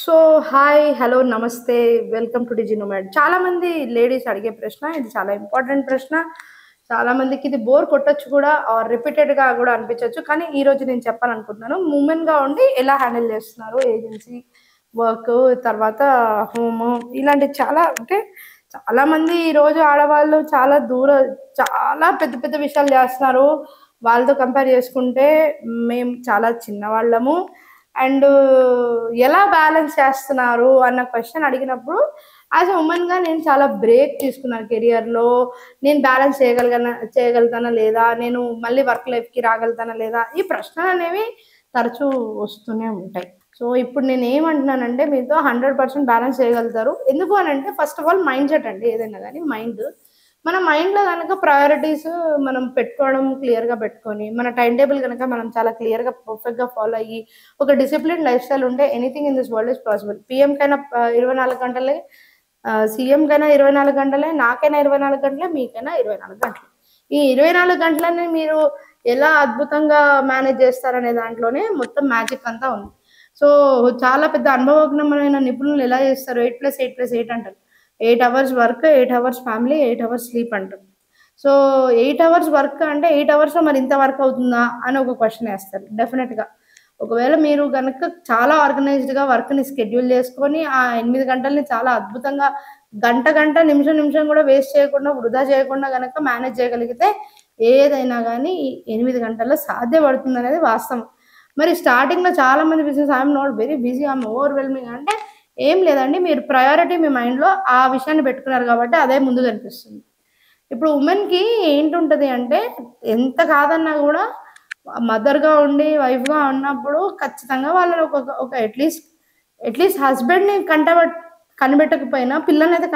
So hi, hello, నమస్తే, welcome to digi nomad. చాలా మంది లేడీస్ అడిగే ప్రశ్న, ఇది చాలా ఇంపార్టెంట్ ప్రశ్న. చాలా మందికి ఇది బోర్ కొట్టొచ్చు కూడా, ఆర్ రిపీటెడ్గా కూడా అనిపించవచ్చు. కానీ ఈ రోజు నేను చెప్పాలనుకుంటున్నాను, ఉమెన్గా ఉండి ఎలా హ్యాండిల్ చేస్తున్నారు ఏజెన్సీ వర్క్, తర్వాత హోమ్, ఇలాంటి చాలా అంటే చాలా మంది ఈ రోజు ఆడవాళ్ళు చాలా పెద్ద పెద్ద విషయాలు చేస్తున్నారు. వాళ్ళతో కంపేర్ చేసుకుంటే మేము చాలా చిన్నవాళ్ళము. అండ్ ఎలా బ్యాలెన్స్ చేస్తున్నారు అన్న క్వశ్చన్ అడిగినప్పుడు యాజ్ అ ఉమెన్గా నేను చాలా బ్రేక్ తీసుకున్నాను కెరియర్లో. నేను బ్యాలెన్స్ చేయగలుగుతానా లేదా, నేను మళ్ళీ వర్క్ లైఫ్కి రాగలుగుతానా లేదా, ఈ ప్రశ్నలు అనేవి తరచూ వస్తూనే ఉంటాయి. సో ఇప్పుడు నేను ఏమంటున్నానంటే, మీతో 100% బ్యాలెన్స్ చేయగలుగుతారు. ఎందుకు అని అంటే, first of all mind set అండి. ఏదైనా కానీ మన మైండ్లో కనుక ప్రయారిటీస్ మనం పెట్టుకోవడం, క్లియర్గా పెట్టుకొని, మన టైం టేబుల్ కనుక మనం చాలా క్లియర్గా పర్ఫెక్ట్గా ఫాలో అయ్యి ఒక డిసిప్లిన్ లైఫ్ స్టైల్ ఉంటే anything in this world is possible. PM కైనా 24 గంటలే, సీఎం కైనా 24 గంటలే, నాకైనా 24 గంటలే, మీకైనా 24 గంటలు. ఈ 24 గంటలని మీరు ఎలా అద్భుతంగా మేనేజ్ చేస్తారనే దాంట్లోనే మొత్తం మ్యాజిక్ అంతా ఉంది. సో చాలా పెద్ద అనుభవజ్ఞమైన నిపుణులు ఎలా చేస్తారు, 8+8+8 అంటారు. 8 hours work, 8 hours family, 8 hours sleep అంటారు. సో 8 అవర్స్ వర్క్ అంటే 8 అవర్స్లో మరి ఇంత వర్క్ అవుతుందా అని ఒక క్వశ్చన్ వేస్తారు డెఫినెట్గా. ఒకవేళ మీరు కనుక చాలా ఆర్గనైజ్డ్గా వర్క్ని స్కెడ్యూల్ చేసుకొని ఆ 8 గంటల్ని చాలా అద్భుతంగా గంట గంట, నిమిషం నిమిషం కూడా వేస్ట్ చేయకుండా, వృధా చేయకుండా కనుక మేనేజ్ చేయగలిగితే ఏదైనా కానీ 8 గంటల్లో సాధ్యపడుతుంది అనేది వాస్తవం. మరి స్టార్టింగ్లో చాలా మంది business, I'm not very busy, I'm overwhelming అంటే ఏం లేదండి. మీరు ప్రయారిటీ మీ మైండ్లో ఆ విషయాన్ని పెట్టుకున్నారు కాబట్టి అదే ముందు కనిపిస్తుంది. ఇప్పుడు ఉమెన్కి ఏంటుంటుంది అంటే, ఎంత కాదన్నా కూడా మదర్గా ఉండి వైఫ్గా ఉన్నప్పుడు ఖచ్చితంగా వాళ్ళని ఒక అట్లీస్ట్ హస్బెండ్ని కనిపెట్టకపోయినా పిల్లల్ని అయితే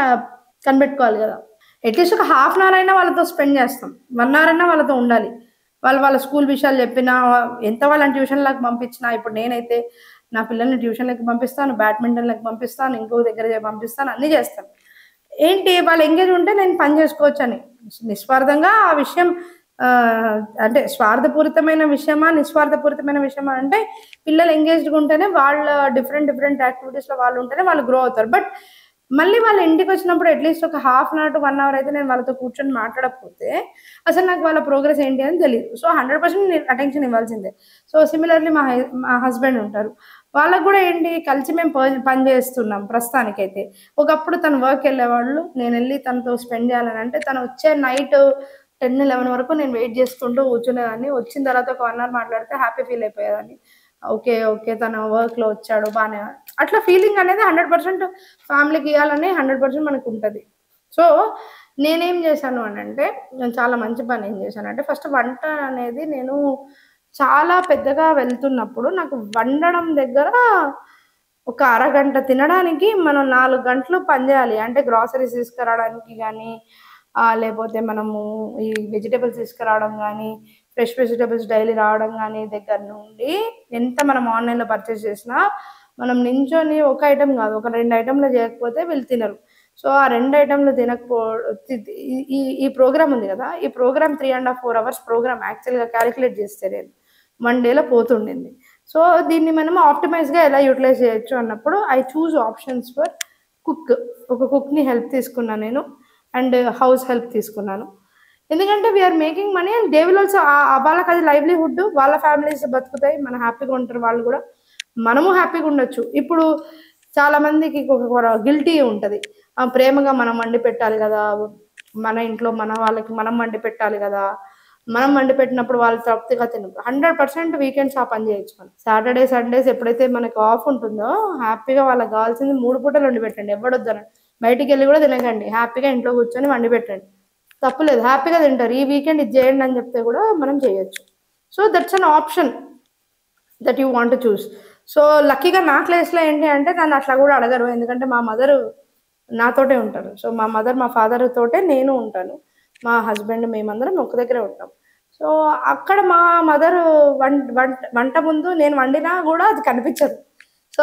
కనిపెట్టుకోవాలి కదా. అట్లీస్ట్ ఒక హాఫ్ అన్ అవర్ అయినా వాళ్ళతో స్పెండ్ చేస్తాం, 1 అవర్ అయినా వాళ్ళతో ఉండాలి. వాళ్ళ స్కూల్ విషయాలు చెప్పినా, ఎంత వాళ్ళని ట్యూషన్లకు పంపించినా. ఇప్పుడు నేనైతే నా పిల్లల్ని ట్యూషన్లకు పంపిస్తాను, బ్యాడ్మింటన్లకు పంపిస్తాను, ఇంకో దగ్గర పంపిస్తాను, అన్నీ చేస్తాను. ఏంటి వాళ్ళు ఎంగేజ్ ఉంటే నేను పని చేసుకోవచ్చు అని నిస్వార్థంగా ఆ విషయం. అంటే స్వార్థపూరితమైన విషయమా, నిస్వార్థపూరితమైన విషయమా అంటే, పిల్లలు ఎంగేజ్డ్గా ఉంటేనే వాళ్ళ డిఫరెంట్ యాక్టివిటీస్లో వాళ్ళు ఉంటేనే వాళ్ళు గ్రో అవుతారు. బట్ మళ్ళీ వాళ్ళ ఇంటికి వచ్చినప్పుడు అట్లీస్ట్ ఒక half an hour to 1 hour అయితే నేను వాళ్ళతో కూర్చొని మాట్లాడకపోతే అసలు నాకు వాళ్ళ ప్రోగ్రెస్ ఏంటి అని తెలియదు. సో 100% నేను అటెన్షన్ ఇవ్వాల్సిందే. సో సిమిలర్లీ మా హస్బెండ్ ఉంటారు. వాళ్ళకు కూడా ఏంటి, కలిసి మేము పని చేస్తున్నాం ప్రస్తుతానికైతే. ఒకప్పుడు తను వర్క్ వెళ్ళేవాళ్ళు, నేను వెళ్ళి తనతో స్పెండ్ చేయాలని అంటే తను వచ్చే నైట్ 10-11 వరకు నేను వెయిట్ చేసుకుంటూ కూర్చునేదాన్ని. వచ్చిన తర్వాత ఒక 1 అవర్ మాట్లాడితే హ్యాపీ ఫీల్ అయిపోయేదాన్ని. ఓకే ఓకే, తన వర్క్లో వచ్చాడు బాగానే, అట్లా ఫీలింగ్ అనేది 100% ఫ్యామిలీకి ఇవ్వాలని 100% మనకు ఉంటుంది. సో నేనేం చేశాను అని అంటే, నేను చాలా మంచి పని ఏం చేశానంటే, ఫస్ట్ వంట అనేది నేను చాలా పెద్దగా వెళ్తున్నప్పుడు నాకు వండడం దగ్గర ఒక అరగంట తినడానికి మనం 4 గంటలు పని చేయాలి. అంటే గ్రాసరీస్ తీసుకురావడానికి కానీ, లేకపోతే మనము ఈ వెజిటబుల్స్ తీసుకురావడం కానీ, ఫ్రెష్ వెజిటబుల్స్ డైలీ రావడం కానీ దగ్గర నుండి, ఎంత మనం ఆన్లైన్లో పర్చేస్ చేసినా మనం నించొని ఒక ఐటెం కాదు, ఒక 2 ఐటెంలు చేయకపోతే వీళ్ళు తినరు. సో ఆ 2 ఐటెంలు తినకపో ఈ ప్రోగ్రామ్ ఉంది కదా, ఈ ప్రోగ్రామ్ 3.5-4 అవర్స్ ప్రోగ్రామ్ యాక్చువల్గా క్యాలిక్యులేట్ చేస్తే నేను 1 డేలో పోతుండింది. సో దీన్ని మనం ఆప్టిమైజ్గా ఎలా యూటిలైజ్ చేయొచ్చు అన్నప్పుడు I choose options for cook. ఒక కుక్ని హెల్ప్ తీసుకున్నాను నేను, అండ్ హౌస్ హెల్ప్ తీసుకున్నాను. ఎందుకంటే we're making money and they will also, వాళ్ళకి అది లైవ్లీహుడ్, వాళ్ళ ఫ్యామిలీస్ బతుకుతాయి, మన హ్యాపీగా ఉంటారు వాళ్ళు కూడా, మనము హ్యాపీగా ఉండొచ్చు. ఇప్పుడు చాలా మందికి ఒక గిల్టీ ఉంటుంది, ప్రేమగా మనం వండి పెట్టాలి కదా, మన ఇంట్లో మన వాళ్ళకి మనం వండి పెట్టాలి కదా, మనం వండి పెట్టినప్పుడు వాళ్ళు తృప్తిగా తినరు. 100% వీకెండ్స్ ఆ పని చేయొచ్చు. మనం సాటర్డే సండేస్ ఎప్పుడైతే మనకు ఆఫ్ ఉంటుందో హ్యాపీగా వాళ్ళకి కావాల్సింది 3 పూటలు వండి పెట్టండి, ఎవడొద్దనండి. బయటికి వెళ్ళి కూడా తినకండి, హ్యాపీగా ఇంట్లో కూర్చొని వండి పెట్టండి, తప్పులేదు, హ్యాపీగా తింటారు. ఈ వీకెండ్ ఇది చేయండి అని చెప్తే కూడా మనం చేయొచ్చు. So that's an option that you want to choose. So లక్కీగా నా ప్లేస్లో ఏంటి అంటే, నన్ను అట్లా కూడా అడగరు, ఎందుకంటే మా మదర్ నాతోటే ఉంటారు. సో మా మదర్, మా ఫాదర్ తోటే నేను ఉంటాను, మా హస్బెండ్, మేమందరం ఒక దగ్గరే ఉంటాం. సో అక్కడ మా మదర్ వంట ముందు నేను వండినా కూడా అది కనిపించదు. సో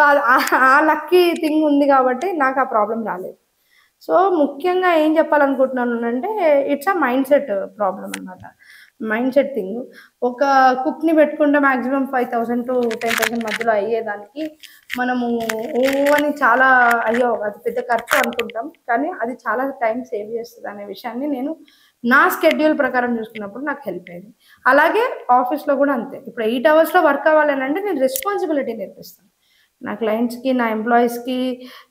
ఆ లక్కీ థింగ్ ఉంది కాబట్టి నాకు ఆ ప్రాబ్లం రాలేదు. సో ముఖ్యంగా ఏం చెప్పాలనుకుంటున్నాను అంటే, it's a mindset problem అనమాట. Mindset thing. ఒక కుక్‌ని పెట్టుకుంటే మాక్సిమం 5,000-10,000 మధ్యలో అయ్యేదానికి మనము ఓ అని చాలా అయ్యో! అది పెద్ద ఖర్చు అనుకుంటాం. కానీ అది చాలా టైం సేవ్ చేస్తదనే విషయాన్ని నేను నా స్కెడ్యూల్ ప్రకారం చూసుకున్నప్పుడు నాకు హెల్ప్ అయింది. అలాగే ఆఫీస్‌లో కూడా అంతే. ఇప్పుడు 8 అవర్స్‌లో వర్క్ అవ్వాలనంటే నేను రెస్పాన్సిబిలిటీ నేర్పిస్తాను. నా క్లయింట్స్‌కి, నా ఎంప్లాయీస్‌కి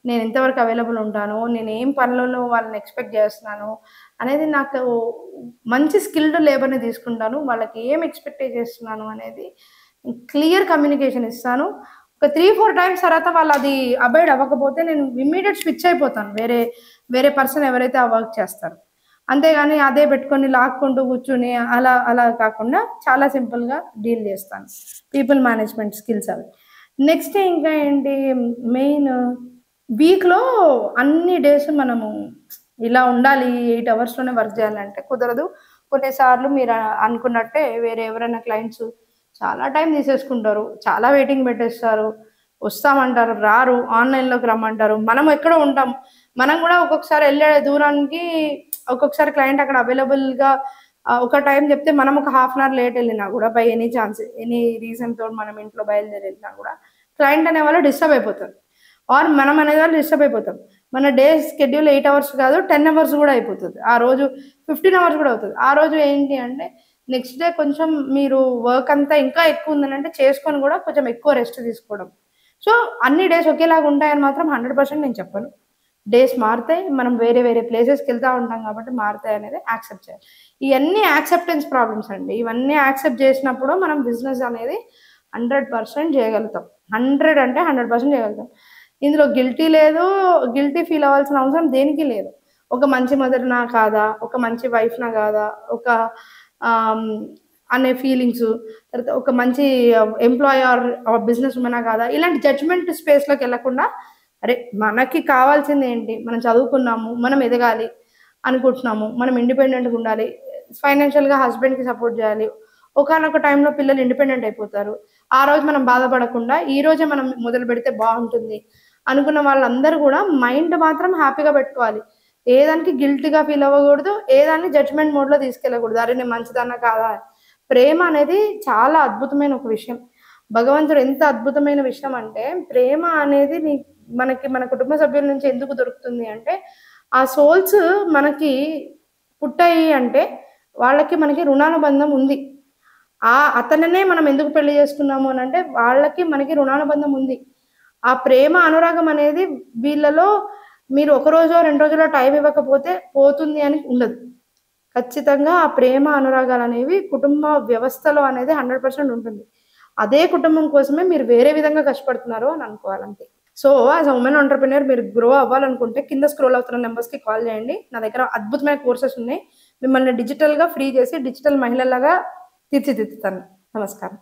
నేను ఎంతవరకు అవైలబుల్ ఉంటాను, నేను ఏం పనులలో వాళ్ళని ఎక్స్‌పెక్ట్ చేస్తున్నాను అనేది నాకు మంచి స్కిల్డ్ లేబర్‌ని తీసుకుంటాను. వాళ్ళకి ఏం ఎక్స్‌పెక్ట్ చేస్తున్నాను అనేది క్లియర్ కమ్యూనికేషన్ ఇస్తాను. ఒక 3, 4 టైమ్స్ తర్వాత వాళ్ళది అబైడ్ అవ్వకపోతే నేను ఇమ్మీడియేట్ స్విచ్ అయిపోతాను. వేరే వేరే పర్సన్ ఎవరైతే ఆ వర్క్ చేస్తారో. అంతేగాని అదే పెట్టుకొని లాక్కుంటూ కూర్చొని అలా అలా కాకుండా చాలా సింపుల్‌గా డీల్ చేస్తాను. పీపుల్ మేనేజ్‌మెంట్ స్కిల్స్ అవి. నెక్స్ట్ ఇంకా ఏంటి మెయిన్ వీక్‌లో అన్ని డేస్ మనము ఇలా ఉండాలి 8 అవర్స్‌లోనే వర్క్ చేయాలంటే కుదరదు. కొన్నిసార్లు మీరు అనుకున్నట్టే వేరే ఎవరైనా క్లయింట్స్ చాలా టైం తీసేసుకుంటారు. చాలా వెయిటింగ్ పెట్టేస్తారు. వస్తామంటారు, రారు. ఆన్‌లైన్‌లోకి రమ్మంటారు. మనం ఎక్కడో ఉంటాం. మనం గూడా ఒక్కొక్కసారి ఎళ్ళే దూరానికి ఒక్కొక్కసారి క్లయింట్ అక్కడ అవైలబుల్‌గా ఒక టైం చెప్తే మనం ఒక హాఫ్ అన్ అవర్ లేట్ ఎళ్ళినా గూడా బై ఎనీ ఛాన్స్ ఎనీ రీజన్‌తోని మనం ఇంట్లో బయలుదేరి ఎళ్ళినా గూడా క్లయింట్ అనేవాళ్ళు డిస్టర్బ్ అయిపోతారు. ఆర్ మనం అనేవాళ్ళు డిస్టర్బ్ అయిపోతాం. మన డే షెడ్యూల్ 8 అవర్స్ కాదు 10 అవర్స్ గూడా అయిపోతది. ఆ రోజు 15 అవర్స్ గూడా అవుతది. ఆ రోజు ఏంటి అంటే నెక్స్ట్ డే కొంచెం మీరు వర్క్ అంతా ఇంకా ఎక్కువ ఉందనంటే చేసుకొని గూడా కొంచెం ఎక్కువ రెస్ట్ తీసుకోవడం. సో, అన్ని డేస్ ఒకేలాగా ఉంటాయని మాత్రం 100% నేను చెప్పను. డేస్ మారుతాయి. మనం వేరే వేరే ప్లేసెస్‌కెళ్తా ఉంటాం కాబట్టి మారుతాయనేది యాక్సెప్ట్ చేయాలి. ఇయన్నీ యాక్సెప్టెన్స్ ప్రాబ్లమ్స్ అండి. ఇవన్నీ యాక్సెప్ట్ చేసినప్పుడు మనం బిజినెస్ అనేది 100% చేయగలుగుతాం. 100 అంటే 100% చేయగలుగుతాం. ఇందులో గిల్టీ లేదు. గిల్టీ ఫీల్ అవ్వాల్సిన అవసరం దేనికి లేదు. ఒక మంచి మదర్‌నా కాదా? ఒక మంచి వైఫ్‌నా కాదా? ఒక ఆహ్, అనే ఫీలింగ్సు. తర్వాత ఒక మంచి ఎంప్లాయీ ఆర్ బిజినెస్ వుమనా కాదా? ఇలాంటి జడ్జ్‌మెంట్ స్పేస్‌లోకెళ్ళకుండా అరే! మనకి కావాల్సిందేంటి? మనం చదువుకున్నాము. మనం ఎదగాలి అనుకుంటున్నాము. మనం ఇండిపెండెంట్‌గా ఉండాలి. ఫైనాన్షియల్‌గా హస్బెండ్‌కి సపోర్ట్ జేయాలి. ఒకానొక టైంలో పిల్లలు ఇండిపెండెంట్ అయిపోతారు. ఆ రోజు మనం బాధపడకుండా, ఈ రోజే మనం మొదలుపెడితే బావుంటుంది అనుకున్న వాళ్ళందరూ గూడా మైండ్ మాత్రం హ్యాపీగా పెట్టుకోవాలి. ఏ దానికి గిల్టీ‌గా ఫీల్ అవ్వకూడదు. ఏ దాన్ని జడ్జ్‌మెంట్ మోడ్‌లో తీసుకెళ్ళకూడదు. అరే! నేను మంచిదాన్నా కాదా? ప్రేమ అనేది చాలా అద్భుతమైన ఒక విషయం. భగవంతుడు ఎంత అద్భుతమైన విషయం అంటే, ప్రేమ అనేది మనకి మన కుటుంబ సభ్యుల నుంచి ఎందుకు దొరుకుతుంది అంటే, ఆ సోల్స్ మనకి పుట్టాయి అంటే, వాళ్ళకి మనకి రుణానుబంధం ఉంది. అతనినే మనం ఎందుకు పెళ్లి చేసుకున్నాము అనంటే, వాళ్ళకి మనకి రుణానుబంధం ఉంది. ఆ ప్రేమ, అనురాగం అనేది వీళ్ళలో మీరు ఒక రోజో, 2 రోజులో టైం ఇవ్వకపోతే పోతుంది అని ఉండదు. ఖచ్చితంగా ఆ ప్రేమ, అనురాగాలనేవి కుటుంబ వ్యవస్థలో అనేది 100% ఉంటుంది. అదే కుటుంబం కోసమే మీరు వేరే విధంగా కష్టపడుతున్నారు అని అనుకోవాలంతే. So, as a woman entrepreneur మీరు గ్రో అవ్వాలనుకుంటే కింద స్క్రోల్ అవుతున్న నంబర్స్‌కి కాల్ చేయండి. నా దగ్గర అద్భుతమైన కోర్సెస్ ఉన్నాయి. మిమ్మల్ని డిజిటల్‌గా ఫ్రీ చేసి డిజిటల్ మహిళలాగా తీర్చిదిద్దుతాను. నమస్కారం.